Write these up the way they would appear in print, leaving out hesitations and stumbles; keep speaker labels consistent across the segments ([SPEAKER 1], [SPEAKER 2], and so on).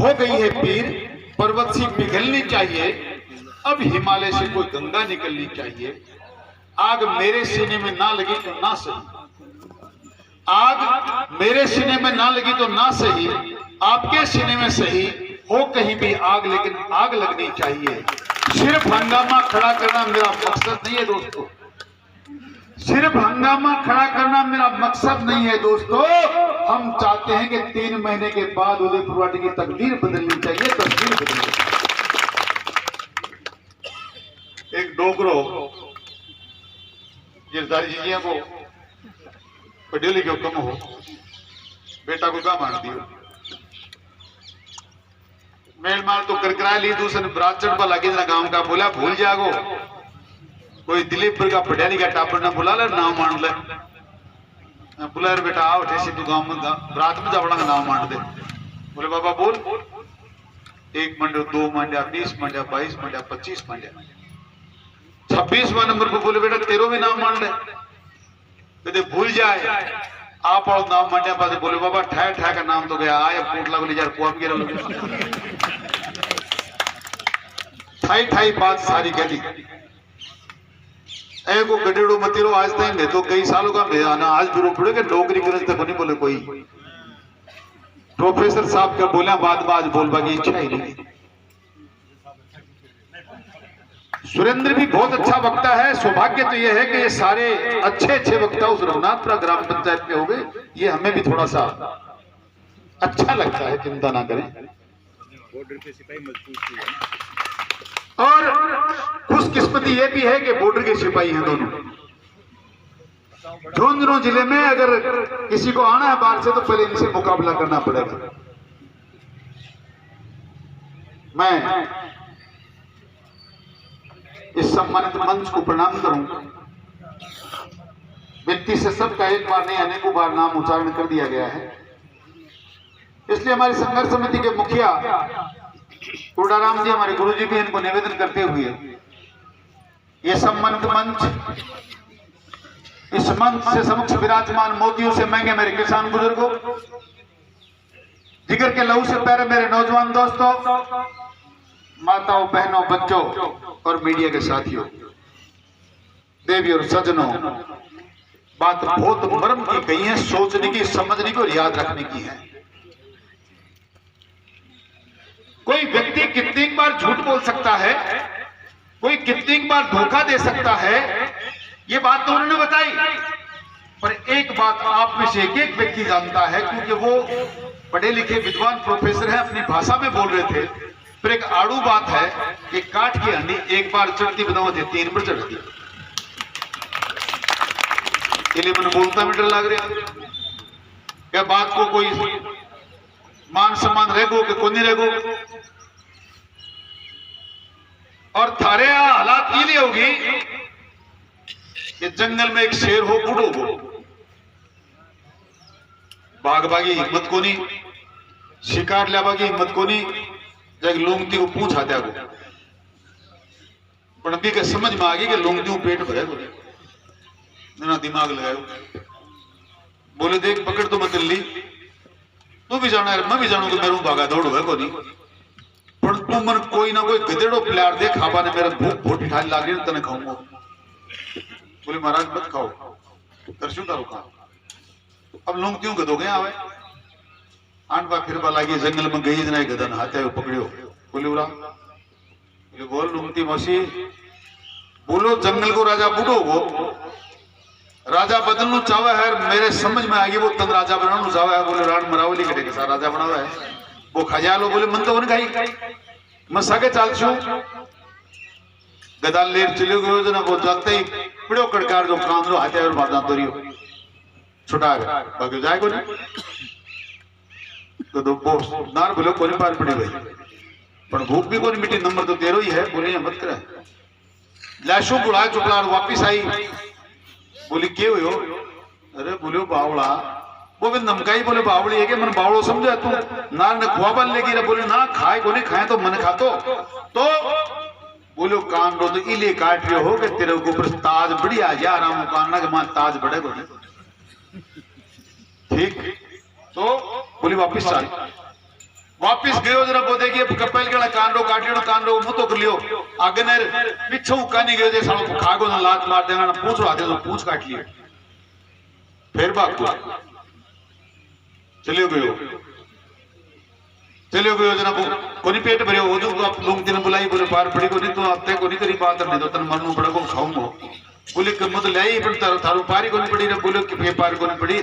[SPEAKER 1] हो गई है पीर, पर्वत सी पिघलनी चाहिए, अब हिमालय से कोई गंगा निकलनी चाहिए। आग मेरे सीने में ना लगी तो ना सही, आग मेरे सीने में ना लगी तो ना सही, आपके सीने में सही हो कहीं भी आग, लेकिन आग लगनी चाहिए। सिर्फ हंगामा खड़ा करना मेरा मकसद नहीं है दोस्तों, सिर्फ हंगामा खड़ा करना मेरा मकसद नहीं है दोस्तों। हम चाहते हैं कि 3 महीने के बाद उदयपुर वाटी की तकदीर बदलनी चाहिए, तस्वीर बदलनी चाहिए। एक डोगरो गिरधारी जी को पढ़े लिखे कम हो, बेटा को क्या मान दियो, मेल माल तो करकरा ली, दूसरे बरात चढ़ लगे गांव का, बोला भूल जागो, कोई दिलीपुर का पढ़िया लिखा टापर ने बुला ले, नाम मान ले, बोला बेटा आओ ठेसी तू गांव में बरात में जावड़ा नाम मान दे। बोले बाबा बोल, 1 मंडिया 2 मंडिया 20 मंडिया 22 मंडिया 25 मंडिया 26वां नंबर पर बोले बेटा तेरो भी नाम मान ले, कहते भूल जाए आप और नाम मंडिया पास। बोले बाबा ठह ठह का नाम तो गया, आए कोटला बोले यार कुआ गिरा ठाई ठाई बात सारी कह दी। को गडेड़ो मतीरो आज तक मैं तो कई सालों का मैं आना आज भी रो पड़े कि नौकरी करने तक नहीं बोले कोई। प्रोफेसर साहब का बोला बाद में आज बोलवा की इच्छा ही नहीं। सुरेंद्र भी बहुत अच्छा वक्ता है, सौभाग्य तो यह है कि ये सारे अच्छे वक्ता उस रघुनाथपुरा ग्राम पंचायत के हो गए, ये हमें भी थोड़ा सा अच्छा लगता है, चिंता ना करें।
[SPEAKER 2] बॉर्डर के सिपाही मजबूत
[SPEAKER 1] और खुशकिस्मती ये भी है कि बॉर्डर के सिपाही हैं दोनों। झुंझुनू जिले में अगर किसी को आना है बाहर से तो पहले इनसे मुकाबला करना पड़ेगा। मैं इस सम्मानित मंच को प्रणाम करूंगा। व्यक्ति से सबका एक बार नहीं अनेकों बार नाम उच्चारण कर दिया गया है, इसलिए हमारी संघर्ष समिति के मुखिया कुर्डाराम जी हमारे गुरु जी भी इनको निवेदन करते हुए ये सम्मानित मंच, इस मंच से समक्ष विराजमान मोतियों से महंगे मेरे किसान बुजुर्गों, जिगर के लहू से प्यारे मेरे नौजवान दोस्तों, माताओं बहनों बच्चों और मीडिया के साथियों, देवी और सज्जनों, बात बहुत मर्म की कही है, सोचने की, समझने की और याद रखने की है। कोई व्यक्ति कितनी बार झूठ बोल सकता है, कोई कितनी बार धोखा दे सकता है, ये बात तो उन्होंने बताई, पर एक बात आप में से एक व्यक्ति जानता है, क्योंकि वो पढ़े लिखे विद्वान प्रोफेसर हैं, अपनी भाषा में बोल रहे थे। पर एक आड़ू बात है कि काठ की हंडी एक बार चढ़ती बताओ थे 3 पर चढ़ती, इसलिए मैंने बोलता में डर लग रहा क्या बात को कोई मान सम्मान रहेगो कि कोई नहीं रहेगो। और थारे हालात ये लिए होगी कि जंगल में एक शेर हो, बूढ़ो हो, बागबागी हिम्मत को नहीं, शिकार लियाबागी हिम्मत को नहीं, जब लोंगती को पूछ आते को पर अभी के समझ में आ गई कि लोंगती को पेट भरे ना दिमाग लगाओ। बोले देख पकड़ तो मत ली, तू भी जाना है मैं भी जानू कि मेरू भागा दौड़ है को नहीं, पर तू मन कोई ना कोई गधेड़ो प्यार दे खाबा ने मेरा भूख बहुत ठाल लाग रही तने खाऊंगा। बोले महाराज मत खाओ, दर्शन करो का। अब लोग क्यों गधो गए आवे आंडवा फिरवा लागी, जंगल में गई जना गधन हाथे पकड़ियो। बोले उरा बोल लुमती मौसी, बोलो जंगल को राजा बूढ़ो हो, राजा बदलना चाहे है, मेरे समझ में आ गई वो तन राजा बनाना चाहे है। बोले राण मरावली कटे के साथ राजा बनावा है, वो खजा लो। बोले मन तो उन खाई मैं सके चाल छू गदाल लेर चले गयो जना वो जाते ही पिड़ो कड़कार जो कांदरो हाथे और बादा तोरियो छुटा गया बाकी जाए को नहीं तो दो नार बोले कोने पार पड़ी गई, पर भूख भी कोनी मिट्टी नंबर तो 13 ही है। बोले मत करे लाशों बुढ़ा चुपला वापिस आई। बोली क्यों हो? अरे बोलो बावड़ा, वो भी नमकाई। बोले बावड़ी है कि मन बावड़ो समझा तू नार ने खुआ बन लेगी रे। बोले ना खाए को नहीं खाए तो मन खातो तो बोलो कान रो तो इले काट रहे हो कि तेरे ऊपर ताज बढ़िया जा रहा हूं कान के मान ताज बढ़े को ठीक तो बोली वापिस चल। वापिस गयो जरा वो देखिए कपेल के कान रो मुंह तो कर लियो आगे ने पिछू कानी गयो जे सालो खागो ना लात मार देना ना पूछ रहा तो पूछ काट लियो फिर भाग को चलियो गयो जना कोनी पेट भरियो हो जो आप लोग दिन बुलाई बोले पार पड़ी को नहीं तो आते को नहीं तेरी बात नहीं तो तन मरनु पड़ा को खाऊंगो बोले कि मुझे ले ही पर थारू पारी को नहीं पड़ी रे बोले कि पार को नहीं पड़ी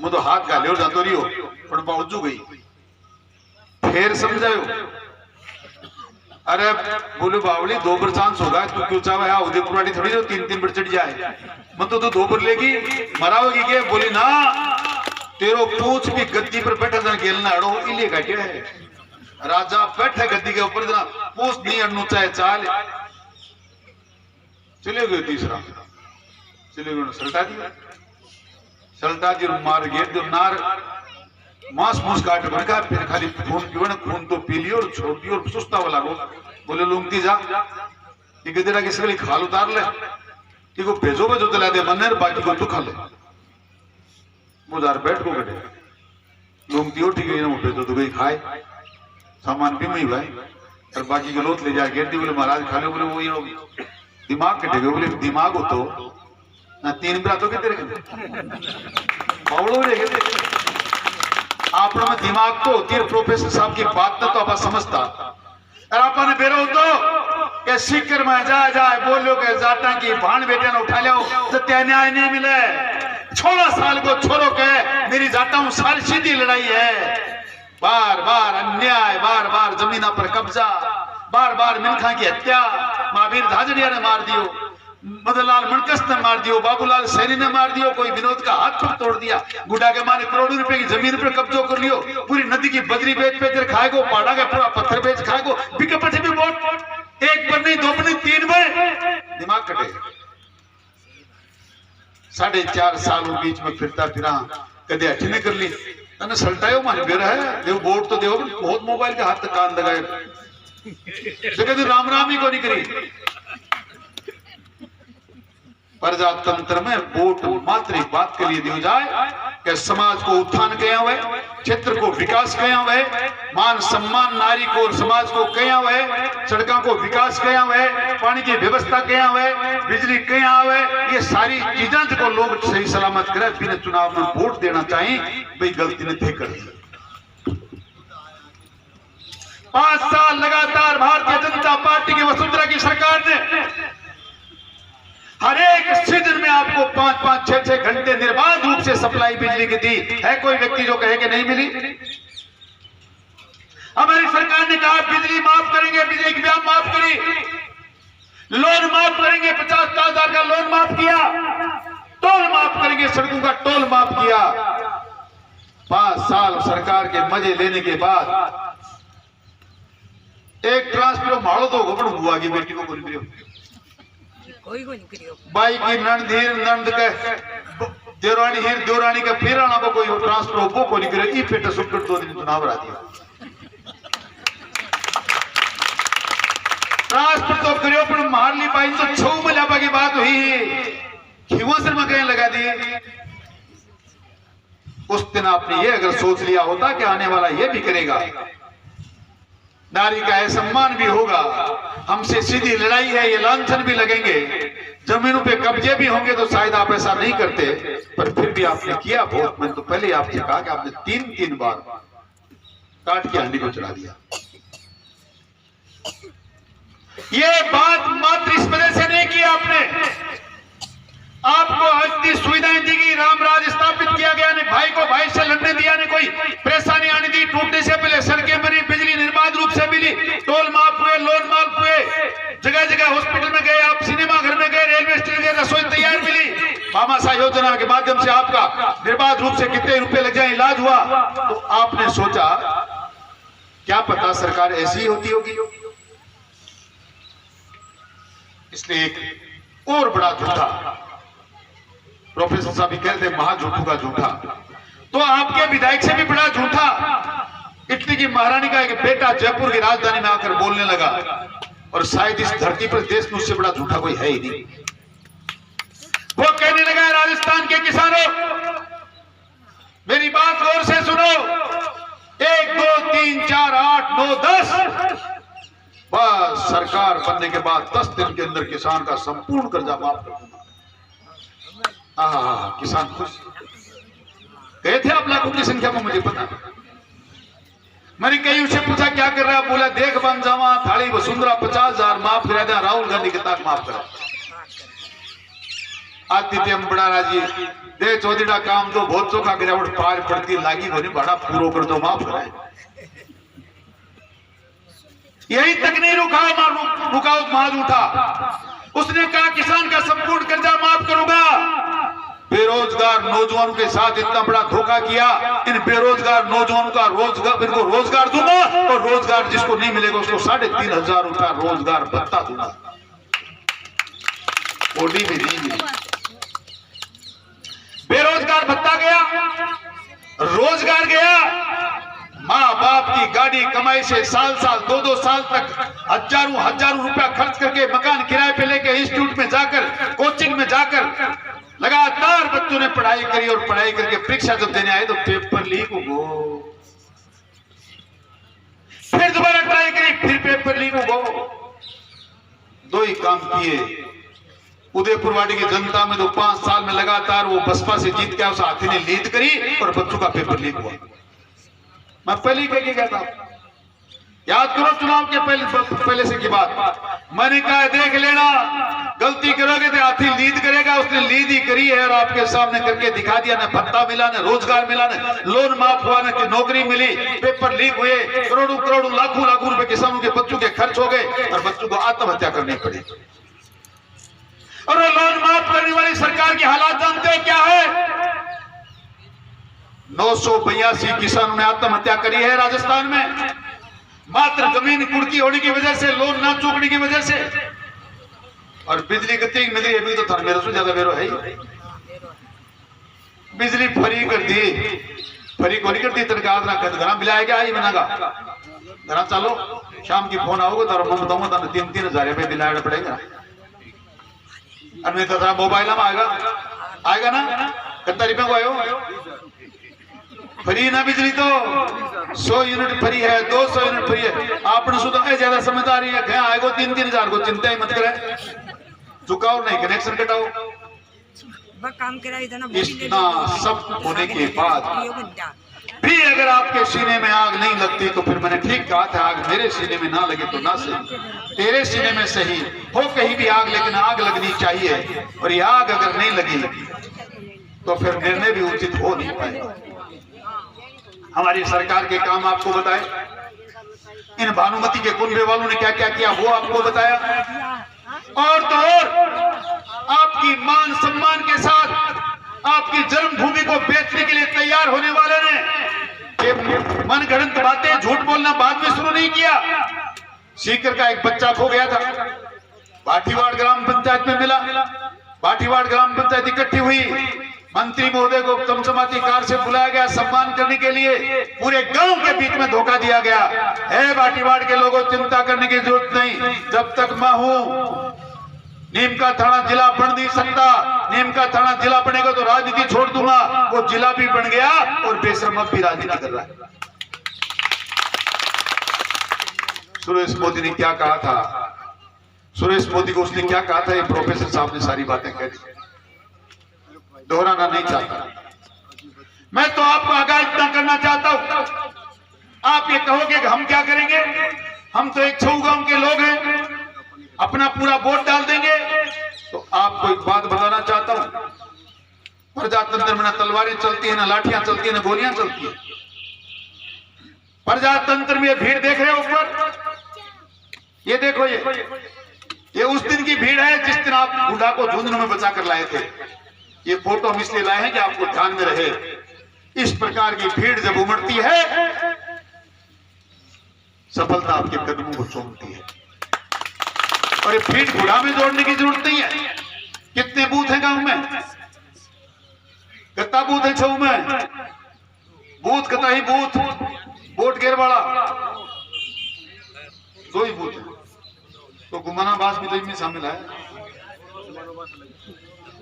[SPEAKER 1] मुझे हाथ गाले और जातो रियो पर पहुंचू गई फिर समझायो अरे बोले बावली 2 बार चांस होगा तू क्यों चाहे है उदयपुर वाली थोड़ी जो 3 बार चढ़ जाए मत तो 2 बार लेगी मराओगी के बोली ना तेरो पूछ भी गद्दी पर बैठा था गेलना अड़ो इले का क्या है राजा बैठा गद्दी के ऊपर जना पूछ नहीं अड़नू चाहे चाल चले गए तीसरा चले गए सल्टा दी मार गए जो नार मांस मूस काट रखा फिर खाली खून तो पी लियो और छोड़ दियो और सुस्ता वाला को बोले लूंगती जा कि गदेरा किसी के लिए खाल उतार ले कि को भेजो भेजो चला दे मन्नर बाकी को तू खा ले मुझार बैठ को बैठे लूंगती हो ठीक है ना भेजो तो गई खाए सामान भी नहीं भाई और बाकी के लोट ले जाए गिरती बोले महाराज खा ले बोले वो ये दिमाग कटे गए बोले दिमाग हो तो ना 3 बरातों के तेरे बावड़ो रहे आपने में दिमाग तो होती है प्रोफेसर साहब की बात तो आप समझता और आपने बेरो तो के सीकर में जाए बोलो के जाटा की भान बेटे ने उठा लियो सत्य न्याय नहीं मिले 16 साल को छोरो के मेरी जाटा हूं सारी सीधी लड़ाई है बार बार अन्याय बार बार जमीना पर कब्जा बार बार मिल्खा की हत्या महावीर झाझड़िया ने मार दियो मदनलाल मणकस ने मार दियो बाबूलाल सैनी ने मार दियो कोई विनोद का हाथ खूब तोड़ दिया गुड्डा के मारे करोड़ों रुपए की जमीन पर कब्जो कर लियो पूरी नदी की बजरी बेच बेच खाएगो पहाड़ा का पूरा पत्थर बेच खाएगो बिके पछे भी वोट 1 बार नहीं 2 बार नहीं 3 बार दिमाग कटे 4.5 साल बीच में फिरता फिरा कदे अठने कर ली तने सल्टायो माने बेरा है देव वोट तो देव बहुत मोबाइल के हाथ तक कान लगाए जगह राम राम ही को नहीं करी प्रजातंत्र में वोट मात्र एक बात के लिए दिया जाए कि समाज को उत्थान कया हुए क्षेत्र को विकास कया हुए मान सम्मान नारी को और समाज को कया हुए सड़कों को विकास कया हुए पानी की व्यवस्था कया हुए बिजली कया हुए ये सारी चीजें जो लोग सही सलामत करे बिना चुनाव में वोट देना चाहिए भाई गलती ने थे कर दी 5 साल लगातार भारतीय जनता पार्टी की वसुंधरा की सरकार ने हर एक सीजन में आपको 5-5, 6-6 घंटे निर्बाध रूप से सप्लाई बिजली की दी है कोई व्यक्ति जो कहे कि नहीं मिली हमारी सरकार ने कहा बिजली माफ करेंगे बिजली की ब्याज माफ करी लोन माफ करेंगे 50,000 का लोन माफ किया टोल माफ करेंगे सड़कों का टोल माफ किया 5 साल सरकार के मजे लेने के बाद एक ट्रांसफर मारो तो घबड़ हुआ की बेटी को बाई की नंद हीर नंद के देवरानी हीर देवरानी का फिराना को कोई ट्रांसफर हो को नहीं करे ई पेट सुकर 2 दिन चुनाव रा दिया ट्रांसफर तो करियो पर मारली बाई तो छौ मलाबा की बात हुई खिवसर में कहीं लगा दी उस दिन आपने ये अगर सोच लिया होता कि आने वाला ये भी करेगा नारी का असम्मान भी होगा हमसे सीधी लड़ाई है ये लांछन भी लगेंगे जमीनों पे कब्जे भी होंगे तो शायद आप ऐसा नहीं करते पर फिर भी आपने किया बहुत मैंने तो पहले आपसे कहा कि आपने 3 बार काट के हांडी को चढ़ा दिया ये बात मात्र इस वजह से नहीं की आपने आपको हस्ती सुविधाएं दी गई राम राज स्थापित किया गया ने भाई को भाई से लड़ने दिया ने कोई परेशानी आने दी टूटने से पहले सड़कें बनी बिजली निर्बाध रूप से मिली टोल माफ हुए लोन माफ हुए जगह जगह हॉस्पिटल में गए आप सिनेमा घर में गए रेलवे स्टेशन गए रसोई तैयार मिली मामासा योजना के माध्यम से आपका निर्बाध रूप से कितने रुपए लग जाए इलाज हुआ तो आपने सोचा क्या पता सरकार ऐसी ही होती होगी इसलिए एक और बड़ा झूठा प्रोफेसर साहब भी कहते हैं महाझूठू का झूठा तो आपके विधायक से भी बड़ा झूठा इटली की महारानी का एक बेटा जयपुर की राजधानी में आकर बोलने लगा और शायद इस धरती पर देश में उससे बड़ा झूठा कोई है ही नहीं वो कहने लगा राजस्थान के किसानों मेरी बात गौर से सुनो 1 2 3 4 8 9 10 बस सरकार बनने के बाद 10 दिन के अंदर किसान का संपूर्ण कर्जा माफ कर दूंगा। किसान खुश गए थे आप लाखों की संख्या में, मुझे पता। मैंने कई उससे पूछा क्या कर रहा है, बोला देख बन जावा थाली वसुंधरा 50,000 माफ करा दिया, राहुल गांधी के तक माफ करा। आदित्य बड़ा राजी दे चौधरी काम तो बहुत चोखा गिरावट पार पड़ती लागी होनी बड़ा पूरो कर दो माफ कराए। यही तक नहीं रुकावट मार उठा, उसने कहा किसान का संपूर्ण कर्जा माफ करूंगा। बेरोजगार नौजवानों के साथ इतना बड़ा धोखा किया, इन बेरोजगार नौजवानों का रोजगार, इनको रोजगार दूंगा और रोजगार जिसको नहीं मिलेगा उसको 3,500 रुपया रोजगार भत्ता दूंगा। ओडी में नहीं मिली, बेरोजगार भत्ता गया, रोजगार गया। माँ बाप की गाड़ी कमाई से साल 2 साल तक हजारों रुपया खर्च करके मकान किराए पे लेके इंस्टीट्यूट में जाकर, कोचिंग में जाकर लगातार बच्चों ने पढ़ाई करी और पढ़ाई करके परीक्षा जब देने आए तो पेपर लीक हो, फिर दोबारा ट्राई करी, फिर पेपर लीक हो। 2 ही काम किए। उदयपुर वाड़ी की जनता में तो 5 साल में लगातार वो बसपा से जीत के उस हाथी ने लीड करी और बच्चों का पेपर लीक हुआ। मैं पहले ही कह के गया था, याद करो चुनाव के पहले से की बात। मैंने कहा देख लेना, गलती करोगे तो हाथी लीड करेगा। उसने लीड ही करी है और आपके सामने करके दिखा दिया। न भत्ता मिला, न रोजगार मिला, न लोन माफ हुआ, न नौकरी मिली, पेपर लीक हुए, करोड़ों लाखों रुपए किसानों के बच्चों के खर्च हो गए और बच्चों को आत्महत्या करनी पड़ी। और लोन माफ करने वाली सरकार की हालात जानते हैं क्या है? 982 किसानों ने आत्महत्या करी है राजस्थान में, मात्र जमीन कुर्की होने की वजह से, लोन ना चूकने की वजह से। और बिजली गति मिली अभी तो था मेरे से ज्यादा बेरो है। बिजली फ्री कर दी, फ्री को नहीं कर दी तनख्वाह घर मिलाएगा आई बनागा घर चलो शाम की फोन आओगे तो मैं बताऊंगा 3,000 रुपये दिलाना पड़ेगा। और नहीं तो मोबाइल में आएगा ना कितना रुपये को आयो फ्री ना बिजली तो 100 यूनिट फ्री है, 200 यूनिट फ्री है। आपने सुधा ज्यादा समझदारी है, आएगो 3,000 को चिंता ही मत करे, चुकाओ नहीं कनेक्शन कटाओ।
[SPEAKER 3] काम
[SPEAKER 1] इतना सब होने के बाद भी अगर आपके सीने में आग नहीं लगती तो फिर मैंने ठीक कहा था, आग मेरे सीने में ना लगे तो ना सही, तेरे सीने में सही हो कहीं भी आग, लेकिन आग लगनी चाहिए। और ये आग अगर नहीं लगी तो फिर निर्णय भी उचित हो नहीं पाएगा। हमारी सरकार के काम आपको बताए, इन भानुमति के कुंभे वालों ने क्या क्या किया वो आपको बताया। और तो और आपकी मान सम्मान के साथ आपकी जन्मभूमि को बेचने के लिए तैयार होने वाले ने ये मनगढ़ंत बातें, झूठ बोलना बाद में शुरू नहीं किया। सीकर का एक बच्चा खो गया था, बाटीवाड़ ग्राम पंचायत में मिला। बाटीवाड़ ग्राम पंचायत इकट्ठी हुई, मंत्री महोदय को चमचमाती कार से बुलाया गया सम्मान करने के लिए। पूरे गांव के बीच में धोखा दिया गया है। बाटीवाड़ के लोगों चिंता करने की जरूरत नहीं, जब तक मैं हूं नीम का थाना जिला बन नहीं सकता। नीम का थाना जिला बनेगा तो राजनीति छोड़ दूंगा। वो जिला भी बन गया और बेशर्म भी राजनीति कर रहा है। सुरेश मोदी ने क्या कहा था, सुरेश मोदी को उसने क्या कहा था, ये प्रोफेसर साहब ने सारी बातें कह दी, दोहराना नहीं चाहता। मैं तो आपको आगाह इतना करना चाहता हूं, आप ये कहोगे कि हम क्या करेंगे, हम तो एक छऊ गांव के लोग हैं, अपना पूरा वोट डाल देंगे। तो आपको एक बात बताना चाहता हूं, प्रजातंत्र में ना तलवारें चलती है, ना लाठियां चलती है, ना गोलियां चलती है। प्रजातंत्र में ये भीड़ देख रहे हो ऊपर, ये देखो, ये उस दिन की भीड़ है जिस दिन आप बूढ़ा को झुंझुनू में बचा कर लाए थे। ये फोटो हम इसलिए लाए हैं कि आपको ध्यान में रहे। इस प्रकार की भीड़ जब उमड़ती है, सफलता आपके कदमों को चूमती है। और ये भीड़ बुढ़ा में जोड़ने की जरूरत नहीं है। कितने बूथ हैं गांव में, कितना बूथ है छऊ में, बूथ कितना ही बूथ, वोट घेरवाड़ा 2 ही बूथ है। तो गुमानाबाद भी तो इनमें शामिल है।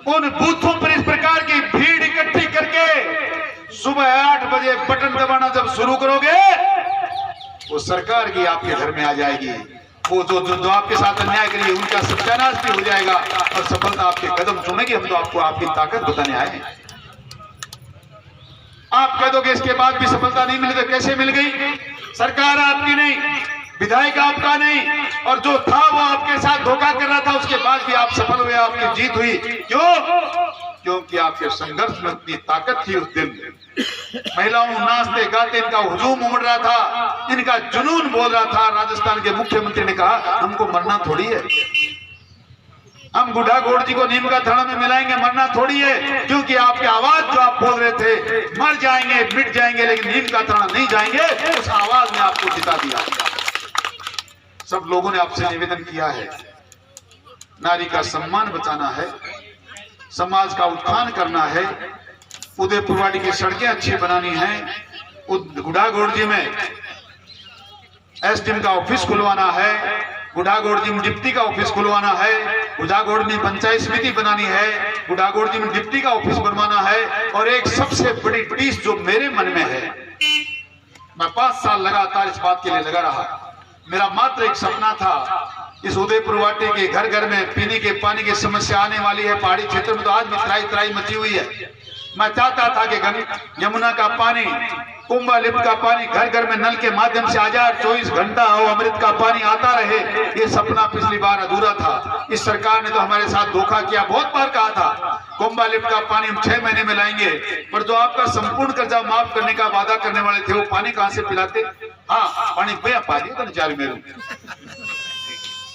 [SPEAKER 1] उन बूथों पर इस प्रकार की भीड़ इकट्ठी करके सुबह 8 बजे बटन दबाना जब शुरू करोगे, वो सरकार की आपके घर में आ जाएगी। वो जो आपके साथ अन्याय करिए उनका सत्यानाश भी हो जाएगा और सफलता आपके कदम चूमेगी। हम तो आपको आपकी ताकत बताने आए हैं। आप कह दोगे इसके बाद भी सफलता नहीं मिली, तो कैसे मिल गई? सरकार आपकी नहीं, विधायक आपका नहीं, और जो था वो आपके साथ धोखा कर रहा था, उसके बाद भी आप सफल हुए, आपकी जीत हुई। क्यों? क्योंकि आपके संघर्ष में उतनी ताकत थी। उस दिन महिलाओं नाचते गाते इनका हुजूम उमड़ रहा था, इनका जुनून बोल रहा था। राजस्थान के मुख्यमंत्री ने कहा हमको मरना थोड़ी है, हम बुढ़ा गौड़ जी को नीम का थड़ा में मिलाएंगे, मरना थोड़ी है। क्योंकि आपकी आवाज जो आप बोल रहे थे मर जाएंगे मिट जाएंगे लेकिन नीम का थड़ा नहीं जाएंगे, उस आवाज ने आपको जिता दिया। सब लोगों ने आपसे निवेदन किया है, नारी का सम्मान बचाना है, समाज का उत्थान करना है, उदयपुरवाड़ी की सड़कें अच्छी बनानी है, गुढ़ागोड़जी में एसडीएम का ऑफिस खुलवाना है, गुढ़ागोड़जी में डिप्टी का ऑफिस खुलवाना है, गुढ़ागोड़ में पंचायत समिति बनानी है, गुढ़ागोड़जी में डिप्टी का ऑफिस बनवाना है। और एक सबसे बड़ी टीस जो मेरे मन में है, मैं 5 साल लगातार इस बात के लिए लगा रहा। मेरा मात्र एक सपना था, इस उदयपुरवाटी के घर घर में पीने के पानी की समस्या आने वाली है। पहाड़ी क्षेत्र में तो आज भी त्राई त्राई मची हुई है। मैं चाहता था कि यमुना का पानी, कुंभा लिफ्ट का पानी घर घर में नल के माध्यम से आ जाए, 24 घंटा हो अमृत का पानी आता रहे। ये सपना पिछली बार अधूरा था। इस सरकार ने तो हमारे साथ धोखा किया। बहुत बार कहा था कुंभा लिफ्ट का पानी हम 6 महीने में लाएंगे, पर जो आपका संपूर्ण कर्जा माफ करने का वादा करने वाले थे वो पानी कहां से पिलाते? हाँ, पानी भैया पा दिया था चार मेरू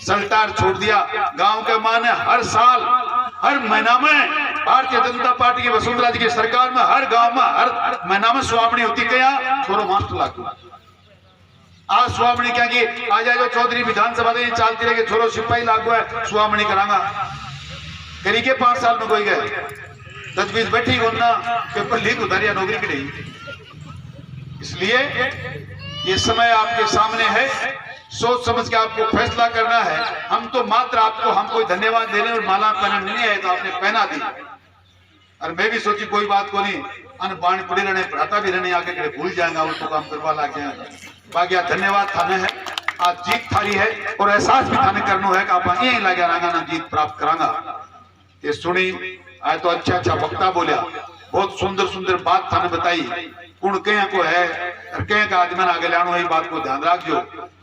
[SPEAKER 1] सल्टार छोड़ दिया। गांव के मां ने हर साल हर महीना में, भारतीय जनता पार्टी की वसुंधरा जी की सरकार में हर गांव में हर महीना में सुहावनी होती क्या छोरो मास्टर लागू। आज सुहावनी क्या की आ जाए जो चौधरी विधानसभा में चलती रहे छोरो सिपाही लागू है, सुहावनी करांगा करी के 5 साल में कोई गए तजवीज बैठी गोना पेपर लीक उतारिया नौकरी की नहीं। इसलिए ये समय आपके सामने है, सोच समझ के आपको फैसला करना है। हम तो मात्र आपको हम कोई धन्यवाद देने और माला पहना नहीं आए तो आपने पहना दी। और मैं भी सोची कोई बात को नहीं, अन बाण पड़े रहने प्राता भी रहने आके भूल जाएगा वो तो काम करवा ला गया। बाकी धन्यवाद थाने है, आज जीत थारी है और एहसास भी थाने करना है कि आप यही लगे रहा ना जीत प्राप्त करांगा। ये सुनी आज तो अच्छा वक्ता बोलिया, बहुत सुंदर सुंदर बात थाने बताई। गुण कह को है और कह का आदमी आगे लानो है, बात को ध्यान रखो।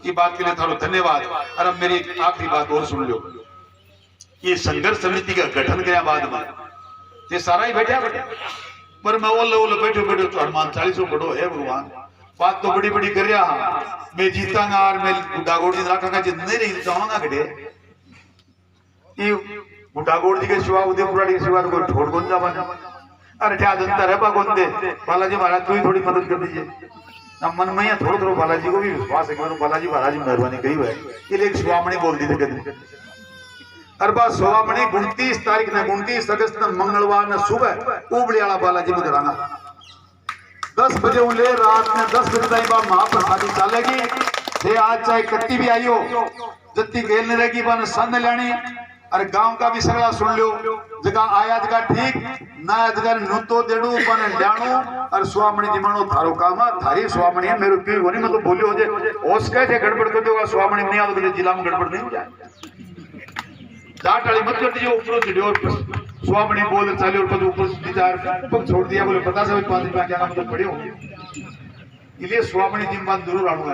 [SPEAKER 1] ये बात के लिए थारो धन्यवाद। और अब मेरी आखिरी बात और सुन लो। ये संघर्ष समिति का गठन किया बाद में ये सारा ही बैठा पर मैं ओलो बैठो तो हनुमान 40 बड़ो है भगवान। बात तो बड़ी बड़ी कर रहा, मैं जीतांगा और मैं गुड्डागोड़ जी रखांगा, जित नहीं रही चाहूंगा घटे ये गुड्डागोड़ जी के सिवा उदयपुरवाड़ी के सिवा कोई ठोड़ कौन जा बना। अरे क्या जनता है गोंदे बालाजी महाराज को भी थोड़ी मदद कर दीजिए। मन में यहाँ थोड़ा बालाजी को भी विश्वास है कि बालाजी महाराज मेहरबानी कही हुआ है। ये एक सुहामणी बोल दी थी कहते अरबा सुहामणी 29 तारीख ने 29 अगस्त ने मंगलवार ने सुबह उबली वाला बालाजी में कराना 10 बजे उले रात में 10 बजे तक बात महाप्रसादी चलेगी। आज चाहे कत्ती भी आई हो जत्ती खेलने रहेगी बन संद लेनी। अरे गांव का भी सगला सुन लो, जगह आया जगह ठीक ना जगह नुतो देड़ू बन ल्याणू और सुहामणी जिमाणो थारो काम थारी सुहामणी है। मेरे पीर होनी मतलब बोलियो हो जाए ओस कहे गड़बड़ कर दोगा सुहामणी नहीं आ तो जिला में गड़बड़ नहीं हो जाए। जाट वाली मत कर दीजिए ऊपर से और सुहामणी बोल चले और ऊपर से 4 छोड़ दिया बोले 50 से 5 रुपया क्या मतलब पड़े होंगे। इसलिए सुहामणी जिम्मा जरूर आऊंगा।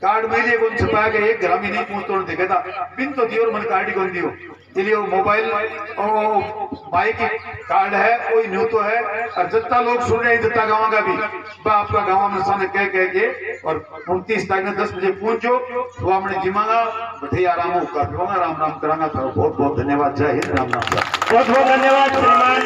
[SPEAKER 1] कार्ड में लिए कौन छपाया कि एक ग्राम ही नहीं पहुंचता देखा था पिन तो दियो और मन कार्ड ही कौन दियो। इसलिए वो मोबाइल और बाइक कार्ड है कोई न्यू तो है। और जितना लोग सुन रहे हैं जितना गाँव का भी आपका गाँव में सामने कह के और 29 तारीख 10 बजे पहुंचो सुहामणी जिमागा बैठे आराम हो राम राम करांगा। बहुत बहुत धन्यवाद। जय हिंद, राम राम।
[SPEAKER 4] बहुत बहुत धन्यवाद श्रीमान।